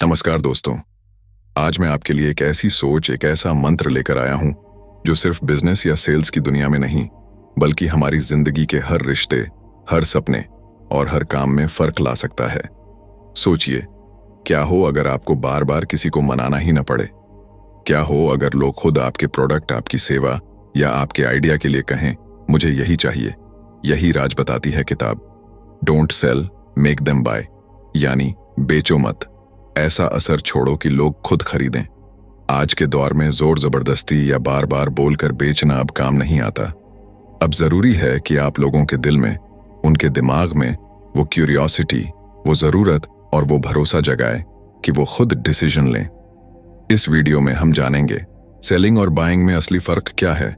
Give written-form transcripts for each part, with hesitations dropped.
नमस्कार दोस्तों। आज मैं आपके लिए एक ऐसी सोच, एक ऐसा मंत्र लेकर आया हूं जो सिर्फ बिजनेस या सेल्स की दुनिया में नहीं, बल्कि हमारी जिंदगी के हर रिश्ते, हर सपने और हर काम में फर्क ला सकता है। सोचिए, क्या हो अगर आपको बार बार किसी को मनाना ही न पड़े? क्या हो अगर लोग खुद आपके प्रोडक्ट, आपकी सेवा या आपके आइडिया के लिए कहें, मुझे यही चाहिए। यही राज बताती है किताब don't sell, make them by, यानी बेचो मत, ऐसा असर छोड़ो कि लोग खुद खरीदें। आज के दौर में जोर जबरदस्ती या बार बार बोलकर बेचना अब काम नहीं आता। अब जरूरी है कि आप लोगों के दिल में, उनके दिमाग में वो क्यूरियोसिटी, वो जरूरत और वो भरोसा जगाए कि वो खुद डिसीजन लें। इस वीडियो में हम जानेंगे सेलिंग और बाइंग में असली फर्क क्या है,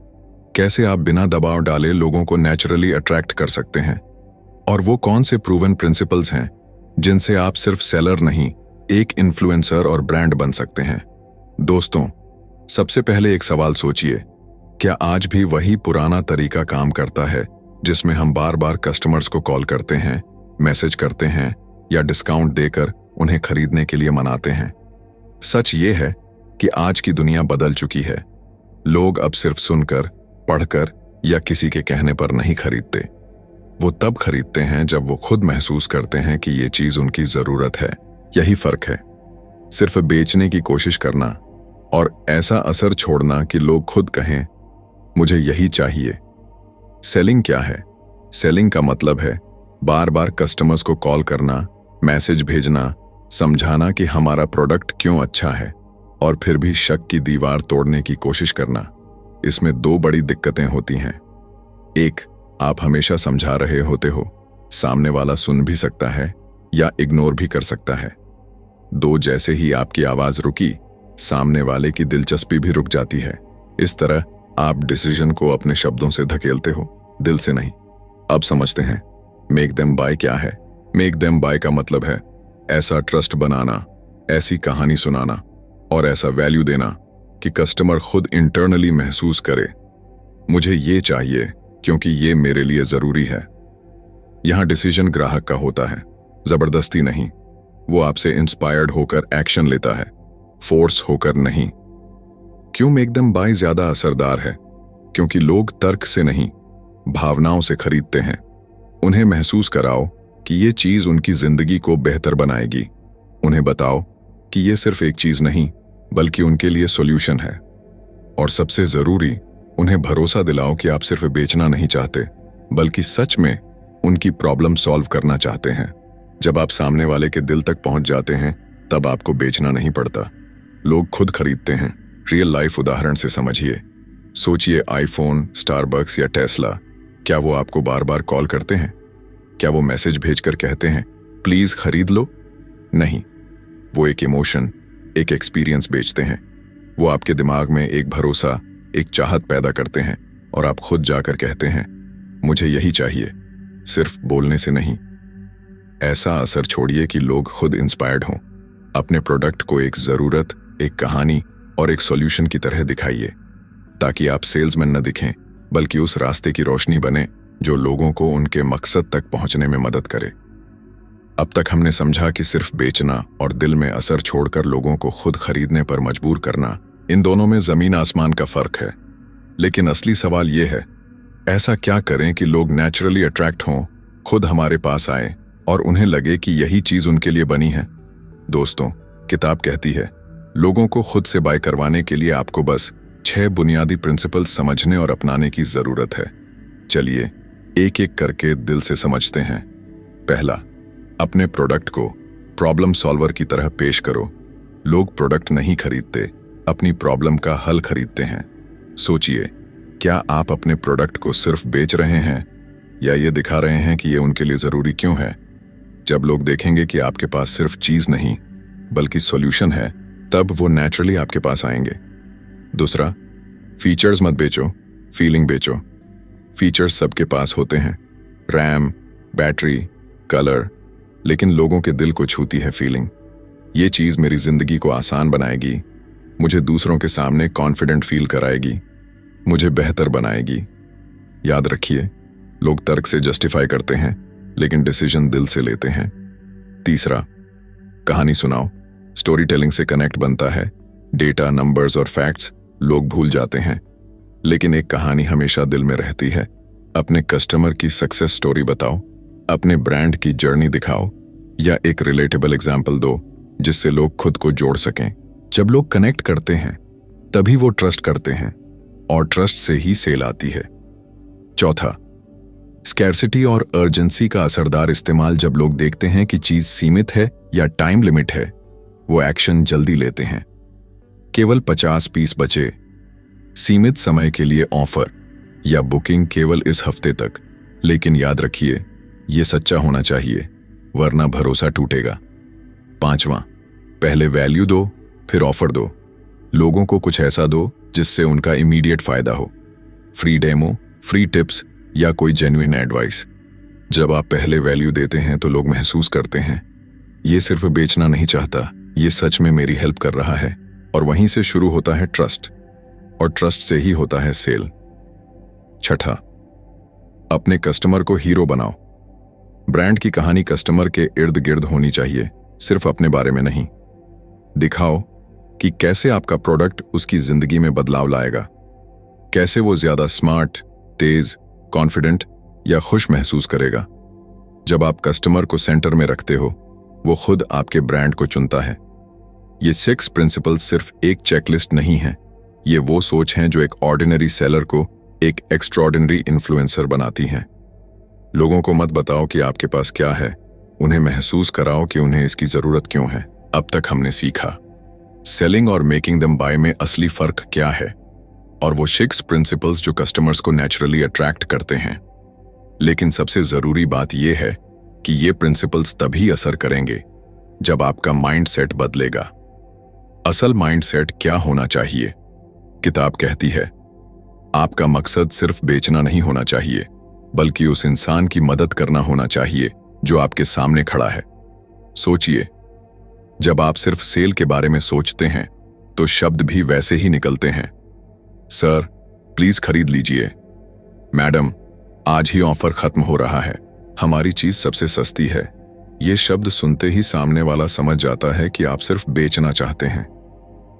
कैसे आप बिना दबाव डाले लोगों को नेचुरली अट्रैक्ट कर सकते हैं, और वो कौन से प्रूवन प्रिंसिपल्स हैं जिनसे आप सिर्फ सेलर नहीं, एक इन्फ्लुएंसर और ब्रांड बन सकते हैं। दोस्तों, सबसे पहले एक सवाल सोचिए, क्या आज भी वही पुराना तरीका काम करता है जिसमें हम बार बार कस्टमर्स को कॉल करते हैं, मैसेज करते हैं या डिस्काउंट देकर उन्हें खरीदने के लिए मनाते हैं? सच ये है कि आज की दुनिया बदल चुकी है। लोग अब सिर्फ सुनकर, पढ़कर या किसी के कहने पर नहीं खरीदते। वो तब खरीदते हैं जब वो खुद महसूस करते हैं कि ये चीज उनकी जरूरत है। यही फर्क है, सिर्फ बेचने की कोशिश करना और ऐसा असर छोड़ना कि लोग खुद कहें, मुझे यही चाहिए। सेलिंग क्या है? सेलिंग का मतलब है बार बार कस्टमर्स को कॉल करना, मैसेज भेजना, समझाना कि हमारा प्रोडक्ट क्यों अच्छा है, और फिर भी शक की दीवार तोड़ने की कोशिश करना। इसमें दो बड़ी दिक्कतें होती हैं। एक, आप हमेशा समझा रहे होते हो, सामने वाला सुन भी सकता है या इग्नोर भी कर सकता है। दो, जैसे ही आपकी आवाज रुकी, सामने वाले की दिलचस्पी भी रुक जाती है। इस तरह आप डिसीजन को अपने शब्दों से धकेलते हो, दिल से नहीं। अब समझते हैं मेक देम बाय क्या है। मेक देम बाय का मतलब है ऐसा ट्रस्ट बनाना, ऐसी कहानी सुनाना और ऐसा वैल्यू देना कि कस्टमर खुद इंटरनली महसूस करे, मुझे ये चाहिए क्योंकि ये मेरे लिए जरूरी है। यहां डिसीजन ग्राहक का होता है, जबरदस्ती नहीं। वो आपसे इंस्पायर्ड होकर एक्शन लेता है, फोर्स होकर नहीं। क्यों मेक देम बाय ज्यादा असरदार है? क्योंकि लोग तर्क से नहीं, भावनाओं से खरीदते हैं। उन्हें महसूस कराओ कि ये चीज उनकी जिंदगी को बेहतर बनाएगी। उन्हें बताओ कि ये सिर्फ एक चीज नहीं, बल्कि उनके लिए सॉल्यूशन है। और सबसे जरूरी, उन्हें भरोसा दिलाओ कि आप सिर्फ बेचना नहीं चाहते, बल्कि सच में उनकी प्रॉब्लम सॉल्व करना चाहते हैं। जब आप सामने वाले के दिल तक पहुंच जाते हैं, तब आपको बेचना नहीं पड़ता, लोग खुद खरीदते हैं। रियल लाइफ उदाहरण से समझिए। सोचिए, आईफोन, स्टारबक्स या टेस्ला, क्या वो आपको बार बार कॉल करते हैं? क्या वो मैसेज भेजकर कहते हैं प्लीज खरीद लो? नहीं, वो एक इमोशन, एक एक्सपीरियंस बेचते हैं। वो आपके दिमाग में एक भरोसा, एक चाहत पैदा करते हैं, और आप खुद जाकर कहते हैं मुझे यही चाहिए, सिर्फ बोलने से नहीं। ऐसा असर छोड़िए कि लोग खुद इंस्पायर्ड हों। अपने प्रोडक्ट को एक जरूरत, एक कहानी और एक सॉल्यूशन की तरह दिखाइए, ताकि आप सेल्समैन न दिखें, बल्कि उस रास्ते की रोशनी बने जो लोगों को उनके मकसद तक पहुंचने में मदद करे। अब तक हमने समझा कि सिर्फ बेचना और दिल में असर छोड़कर लोगों को खुद खरीदने पर मजबूर करना, इन दोनों में जमीन आसमान का फर्क है। लेकिन असली सवाल यह है, ऐसा क्या करें कि लोग नेचुरली अट्रैक्ट हों, खुद हमारे पास आए और उन्हें लगे कि यही चीज उनके लिए बनी है? दोस्तों, किताब कहती है लोगों को खुद से बाय करवाने के लिए आपको बस 6 बुनियादी प्रिंसिपल समझने और अपनाने की जरूरत है। चलिए एक एक करके दिल से समझते हैं। पहला, अपने प्रोडक्ट को प्रॉब्लम सॉल्वर की तरह पेश करो। लोग प्रोडक्ट नहीं खरीदते, अपनी प्रॉब्लम का हल खरीदते हैं। सोचिए, क्या आप अपने प्रोडक्ट को सिर्फ बेच रहे हैं या ये दिखा रहे हैं कि ये उनके लिए जरूरी क्यों है? जब लोग देखेंगे कि आपके पास सिर्फ चीज नहीं, बल्कि सॉल्यूशन है, तब वो नेचुरली आपके पास आएंगे। दूसरा, फीचर्स मत बेचो, फीलिंग बेचो। फीचर्स सबके पास होते हैं, रैम, बैटरी, कलर, लेकिन लोगों के दिल को छूती है फीलिंग। ये चीज मेरी जिंदगी को आसान बनाएगी, मुझे दूसरों के सामने कॉन्फिडेंट फील कराएगी, मुझे बेहतर बनाएगी। याद रखिए, लोग तर्क से जस्टिफाई करते हैं, लेकिन डिसीजन दिल से लेते हैं। तीसरा, कहानी सुनाओ। स्टोरी टेलिंग से कनेक्ट बनता है। डेटा, नंबर्स और फैक्ट्स लोग भूल जाते हैं, लेकिन एक कहानी हमेशा दिल में रहती है। अपने कस्टमर की सक्सेस स्टोरी बताओ, अपने ब्रांड की जर्नी दिखाओ, या एक रिलेटेबल एग्जाम्पल दो जिससे लोग खुद को जोड़ सकें। जब लोग कनेक्ट करते हैं तभी वो ट्रस्ट करते हैं, और ट्रस्ट से ही सेल आती है। चौथा, स्कैर्सिटी और अर्जेंसी का असरदार इस्तेमाल। जब लोग देखते हैं कि चीज सीमित है या टाइम लिमिट है, वो एक्शन जल्दी लेते हैं। केवल 50 पीस बचे, सीमित समय के लिए ऑफर, या बुकिंग केवल इस हफ्ते तक। लेकिन याद रखिए, ये सच्चा होना चाहिए, वरना भरोसा टूटेगा। पांचवां, पहले वैल्यू दो, फिर ऑफर दो। लोगों को कुछ ऐसा दो जिससे उनका इमीडिएट फायदा हो। फ्री डेमो, फ्री टिप्स, या कोई जेन्युइन एडवाइस। जब आप पहले वैल्यू देते हैं तो लोग महसूस करते हैं, ये सिर्फ बेचना नहीं चाहता, ये सच में मेरी हेल्प कर रहा है। और वहीं से शुरू होता है ट्रस्ट, और ट्रस्ट से ही होता है सेल। छठा, अपने कस्टमर को हीरो बनाओ। ब्रांड की कहानी कस्टमर के इर्द गिर्द होनी चाहिए, सिर्फ अपने बारे में नहीं। दिखाओ कि कैसे आपका प्रोडक्ट उसकी जिंदगी में बदलाव लाएगा, कैसे वो ज्यादा स्मार्ट, तेज, कॉन्फिडेंट या खुश महसूस करेगा। जब आप कस्टमर को सेंटर में रखते हो, वो खुद आपके ब्रांड को चुनता है। ये 6 प्रिंसिपल्स सिर्फ एक चेकलिस्ट नहीं है, ये वो सोच हैं जो एक ऑर्डिनरी सेलर को एक एक्स्ट्राऑर्डिनरी इन्फ्लुएंसर बनाती हैं। लोगों को मत बताओ कि आपके पास क्या है, उन्हें महसूस कराओ कि उन्हें इसकी जरूरत क्यों है। अब तक हमने सीखा सेलिंग और मेकिंग देम बाय में असली फर्क क्या है, और वो 6 प्रिंसिपल्स जो कस्टमर्स को नेचुरली अट्रैक्ट करते हैं। लेकिन सबसे जरूरी बात यह है कि ये प्रिंसिपल्स तभी असर करेंगे जब आपका माइंडसेट बदलेगा। असल माइंडसेट क्या होना चाहिए? किताब कहती है, आपका मकसद सिर्फ बेचना नहीं होना चाहिए, बल्कि उस इंसान की मदद करना होना चाहिए जो आपके सामने खड़ा है। सोचिए, जब आप सिर्फ सेल के बारे में सोचते हैं तो शब्द भी वैसे ही निकलते हैं। सर, प्लीज खरीद लीजिए। मैडम, आज ही ऑफर खत्म हो रहा है। हमारी चीज सबसे सस्ती है। ये शब्द सुनते ही सामने वाला समझ जाता है कि आप सिर्फ बेचना चाहते हैं।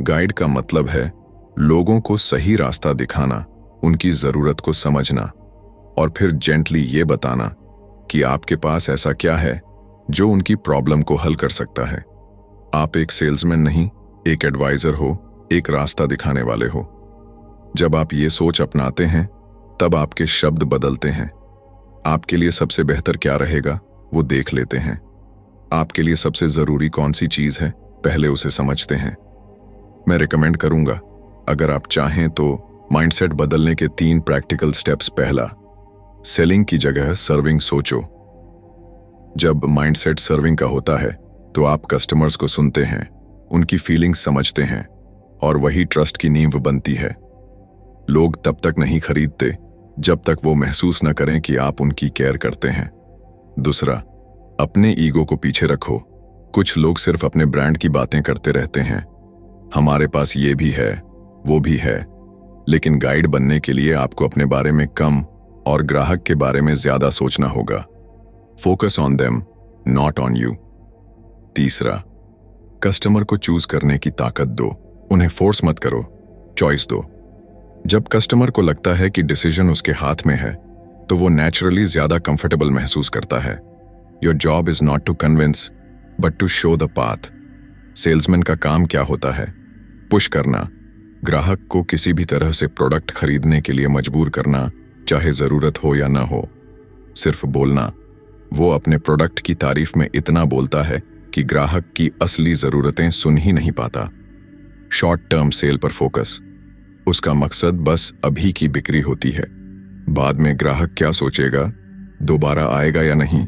गाइड का मतलब है लोगों को सही रास्ता दिखाना, उनकी जरूरत को समझना, और फिर जेंटली ये बताना कि आपके पास ऐसा क्या है जो उनकी प्रॉब्लम को हल कर सकता है। आप एक सेल्समैन नहीं, एक एडवाइजर हो, एक रास्ता दिखाने वाले हो। जब आप ये सोच अपनाते हैं, तब आपके शब्द बदलते हैं। आपके लिए सबसे बेहतर क्या रहेगा, वो देख लेते हैं। आपके लिए सबसे जरूरी कौन सी चीज है, पहले उसे समझते हैं। मैं रिकमेंड करूंगा, अगर आप चाहें तो माइंडसेट बदलने के 3 प्रैक्टिकल स्टेप्स। पहला, सेलिंग की जगह सर्विंग सोचो। जब माइंडसेट सर्विंग का होता है तो आप कस्टमर्स को सुनते हैं, उनकी फीलिंग्स समझते हैं, और वही ट्रस्ट की नींव बनती है। लोग तब तक नहीं खरीदते जब तक वो महसूस न करें कि आप उनकी केयर करते हैं। दूसरा, अपने ईगो को पीछे रखो। कुछ लोग सिर्फ अपने ब्रांड की बातें करते रहते हैं, हमारे पास ये भी है, वो भी है। लेकिन गाइड बनने के लिए आपको अपने बारे में कम और ग्राहक के बारे में ज्यादा सोचना होगा। Focus on them, not on you. तीसरा, कस्टमर को चूज करने की ताकत दो, उन्हें फोर्स मत करो, चॉइस दो। जब कस्टमर को लगता है कि डिसीजन उसके हाथ में है, तो वो नेचुरली ज्यादा कंफर्टेबल महसूस करता है। Your job is not to convince but to show the path. Salesman का काम क्या होता है? पुश करना, ग्राहक को किसी भी तरह से प्रोडक्ट खरीदने के लिए मजबूर करना, चाहे जरूरत हो या ना हो। सिर्फ बोलना। वो अपने प्रोडक्ट की तारीफ में इतना बोलता है कि ग्राहक की असली जरूरतें सुन ही नहीं पाता। शॉर्ट टर्म सेल पर फोकस। उसका मकसद बस अभी की बिक्री होती है। बाद में ग्राहक क्या सोचेगा, दोबारा आएगा या नहीं,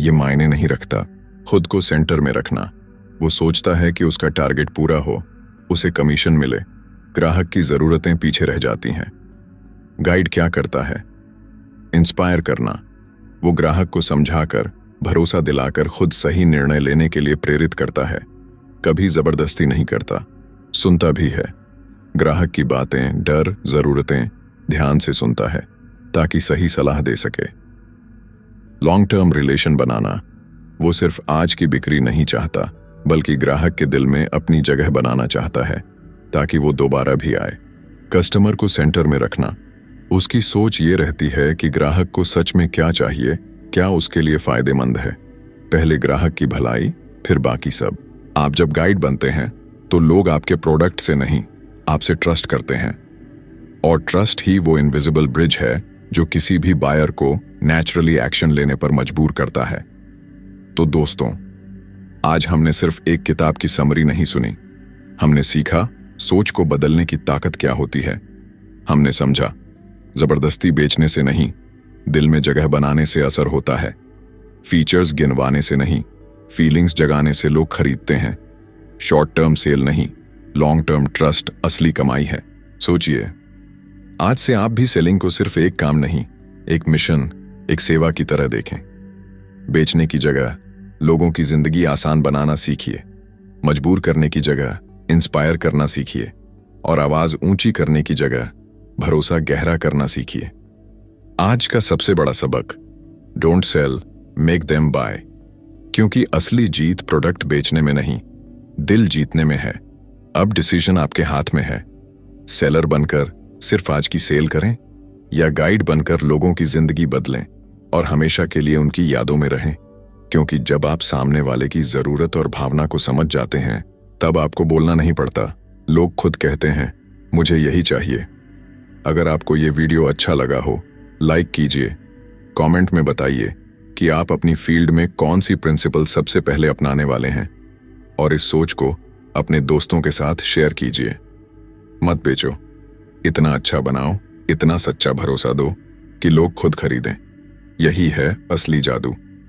ये मायने नहीं रखता। खुद को सेंटर में रखना। वो सोचता है कि उसका टारगेट पूरा हो, उसे कमीशन मिले, ग्राहक की जरूरतें पीछे रह जाती हैं। गाइड क्या करता है? इंस्पायर करना। वो ग्राहक को समझाकर, भरोसा दिलाकर खुद सही निर्णय लेने के लिए प्रेरित करता है। कभी जबरदस्ती नहीं करता, सुनता भी है। ग्राहक की बातें, डर, जरूरतें ध्यान से सुनता है ताकि सही सलाह दे सके। लॉन्ग टर्म रिलेशन बनाना। वो सिर्फ आज की बिक्री नहीं चाहता, बल्कि ग्राहक के दिल में अपनी जगह बनाना चाहता है ताकि वो दोबारा भी आए। कस्टमर को सेंटर में रखना। उसकी सोच ये रहती है कि ग्राहक को सच में क्या चाहिए, क्या उसके लिए फायदेमंद है। पहले ग्राहक की भलाई, फिर बाकी सब। आप जब गाइड बनते हैं तो लोग आपके प्रोडक्ट से नहीं, आपसे ट्रस्ट करते हैं। और ट्रस्ट ही वो इनविजिबल ब्रिज है जो किसी भी बायर को नेचुरली एक्शन लेने पर मजबूर करता है। तो दोस्तों, आज हमने सिर्फ एक किताब की समरी नहीं सुनी। हमने सीखा सोच को बदलने की ताकत क्या होती है। हमने समझा जबरदस्ती बेचने से नहीं, दिल में जगह बनाने से असर होता है। फीचर्स गिनवाने से नहीं, फीलिंग्स जगाने से लोग खरीदते हैं। शॉर्ट टर्म सेल नहीं, लॉन्ग टर्म ट्रस्ट असली कमाई है। सोचिए, आज से आप भी सेलिंग को सिर्फ एक काम नहीं, एक मिशन, एक सेवा की तरह देखें। बेचने की जगह लोगों की जिंदगी आसान बनाना सीखिए। मजबूर करने की जगह इंस्पायर करना सीखिए। और आवाज ऊंची करने की जगह भरोसा गहरा करना सीखिए। आज का सबसे बड़ा सबक, don't sell, make them by. क्योंकि असली जीत प्रोडक्ट बेचने में नहीं, दिल जीतने में है। अब डिसीजन आपके हाथ में है। सेलर बनकर सिर्फ आज की सेल करें या गाइड बनकर लोगों की जिंदगी बदलें और हमेशा के लिए उनकी यादों में रहें। क्योंकि जब आप सामने वाले की जरूरत और भावना को समझ जाते हैं, तब आपको बोलना नहीं पड़ता। लोग खुद कहते हैं, मुझे यही चाहिए। अगर आपको ये वीडियो अच्छा लगा हो, लाइक कीजिए, कमेंट में बताइए कि आप अपनी फील्ड में कौन सी प्रिंसिपल सबसे पहले अपनाने वाले हैं, और इस सोच को अपने दोस्तों के साथ शेयर कीजिए। मत बेचो, इतना अच्छा बनाओ, इतना सच्चा भरोसा दो कि लोग खुद खरीदें। यही है असली जादू।